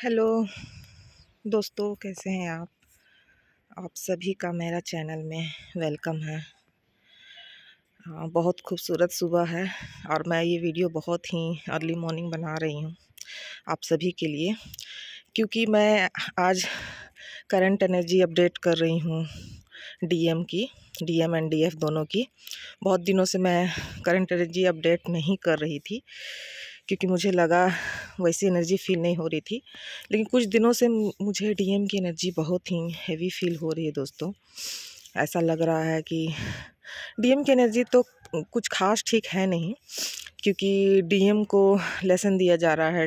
Hello दोस्तों, कैसे हैं आप सभी का मेरा चैनल में वेलकम है। बहुत खूबसूरत सुबह है और मैं ये वीडियो बहुत ही अर्ली मॉर्निंग बना रही हूँ आप सभी के लिए, क्योंकि मैं आज करंट एनर्जी अपडेट कर रही हूँ डीएम एंड डीएफ दोनों की। बहुत दिनों से मैं करंट एनर्जी अपडेट नहीं कर रही थी क्योंकि मुझे लगा वैसी एनर्जी फील नहीं हो रही थी, लेकिन कुछ दिनों से मुझे डीएम की एनर्जी बहुत ही हैवी फील हो रही है दोस्तों। ऐसा लग रहा है कि डीएम की एनर्जी तो कुछ खास ठीक है नहीं, क्योंकि डीएम को लेसन दिया जा रहा है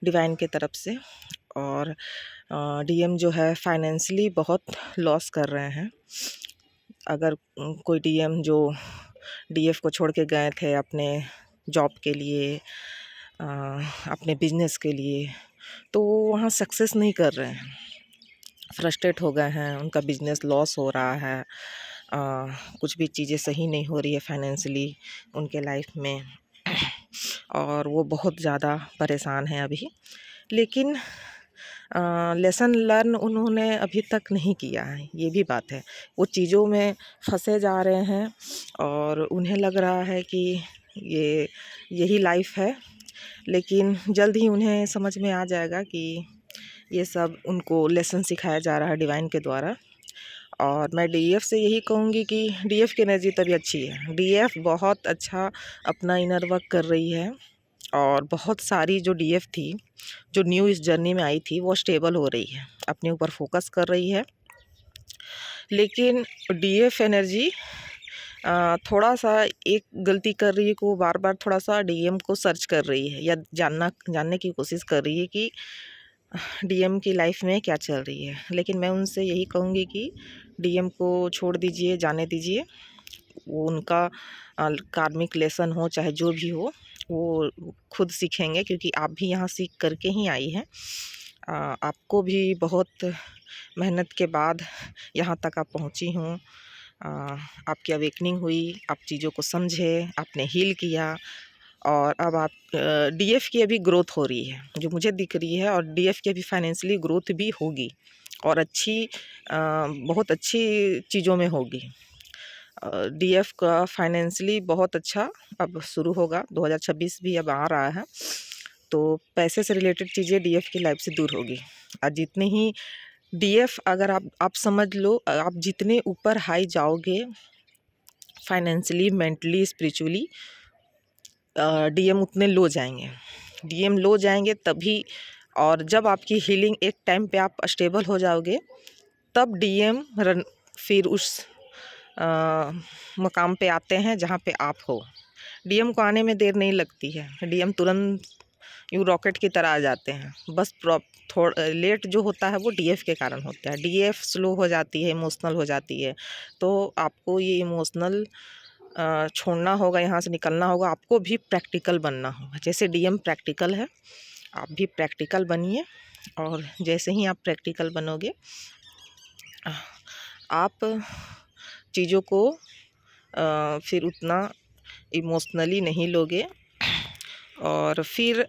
डिवाइन के तरफ से, और डीएम जो है फाइनेंशियली बहुत लॉस कर रहे हैं। अगर कोई डीएम जो डीएफ को छोड़ के गए थे अपने जॉब के लिए, अपने बिजनेस के लिए, तो वो वहाँ सक्सेस नहीं कर रहे हैं, फ्रस्ट्रेट हो गए हैं, उनका बिजनेस लॉस हो रहा है, कुछ भी चीज़ें सही नहीं हो रही है फाइनेंशियली उनके लाइफ में और वो बहुत ज़्यादा परेशान हैं अभी। लेकिन लेसन लर्न उन्होंने अभी तक नहीं किया है, ये भी बात है। वो चीज़ों में फंसे जा रहे हैं और उन्हें लग रहा है कि यही लाइफ है, लेकिन जल्द ही उन्हें समझ में आ जाएगा कि ये सब उनको लेसन सिखाया जा रहा है डिवाइन के द्वारा। और मैं डीएफ से यही कहूँगी कि डीएफ की एनर्जी तभी अच्छी है। डीएफ बहुत अच्छा अपना इनर वर्क कर रही है और बहुत सारी जो डीएफ थी, जो न्यू इस जर्नी में आई थी, वो स्टेबल हो रही है, अपने ऊपर फोकस कर रही है। लेकिन डीएफ एनर्जी थोड़ा सा एक गलती कर रही है कि वो बार बार थोड़ा सा डीएम को सर्च कर रही है या जानने की कोशिश कर रही है कि डीएम की लाइफ में क्या चल रही है। लेकिन मैं उनसे यही कहूँगी कि डीएम को छोड़ दीजिए, जाने दीजिए। वो उनका कार्मिक लेसन हो चाहे जो भी हो, वो खुद सीखेंगे, क्योंकि आप भी यहाँ सीख करके ही आई हैं। आपको भी बहुत मेहनत के बाद यहाँ तक आप पहुँची हूँ। आपकी अवेकनिंग हुई, आप चीज़ों को समझे, आपने हील किया और अब आप डीएफ की अभी ग्रोथ हो रही है जो मुझे दिख रही है, और डीएफ की अभी फाइनेंशियली ग्रोथ भी होगी और बहुत अच्छी चीज़ों में होगी। डीएफ का फाइनेंशियली बहुत अच्छा अब शुरू होगा। 2026 भी अब आ रहा है, तो पैसे से रिलेटेड चीज़ें डीएफ की लाइफ से दूर होगी। और जितने ही डीएफ, अगर आप समझ लो, आप जितने ऊपर हाई जाओगे फाइनेंशियली, मेंटली, स्पिरिचुअली, डीएम उतने लो जाएंगे। डीएम लो जाएंगे तभी, और जब आपकी हीलिंग एक टाइम पे आप स्टेबल हो जाओगे, तब डीएम फिर उस मकाम पे आते हैं जहाँ पे आप हो। डीएम को आने में देर नहीं लगती है, डीएम तुरंत यूँ रॉकेट की तरह आ जाते हैं। बस थोड़ा लेट जो होता है वो डीएफ के कारण होता है। डीएफ स्लो हो जाती है, इमोशनल हो जाती है, तो आपको ये इमोशनल छोड़ना होगा, यहाँ से निकलना होगा। आपको भी प्रैक्टिकल बनना होगा। जैसे डीएम प्रैक्टिकल है, आप भी प्रैक्टिकल बनिए, और जैसे ही आप प्रैक्टिकल बनोगे, आप चीज़ों को फिर उतना इमोशनली नहीं लोगे। और फिर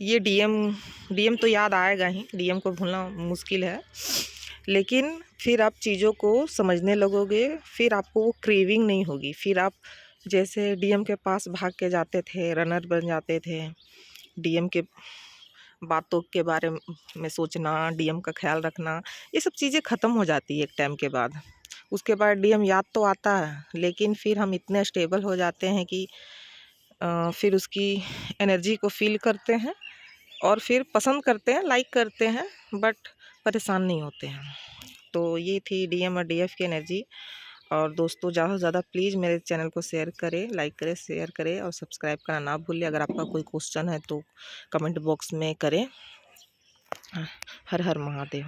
ये डीएम तो याद आएगा ही, डीएम को भूलना मुश्किल है, लेकिन फिर आप चीज़ों को समझने लगोगे, फिर आपको वो क्रेविंग नहीं होगी। फिर आप जैसे डीएम के पास भाग के जाते थे, रनर बन जाते थे, डीएम के बातों के बारे में सोचना, डीएम का ख्याल रखना, ये सब चीज़ें ख़त्म हो जाती है एक टाइम के बाद। उसके बाद डीएम याद तो आता है, लेकिन फिर हम इतने स्टेबल हो जाते हैं कि फिर उसकी एनर्जी को फील करते हैं और फिर पसंद करते हैं, लाइक करते हैं, बट परेशान नहीं होते हैं। तो ये थी डीएम और डीएफ की एनर्जी। और दोस्तों, ज़्यादा से ज़्यादा प्लीज़ मेरे चैनल को शेयर करें, लाइक करें, शेयर करें और सब्सक्राइब करना ना भूलें। अगर आपका कोई क्वेश्चन है तो कमेंट बॉक्स में करें। हर हर महादेव।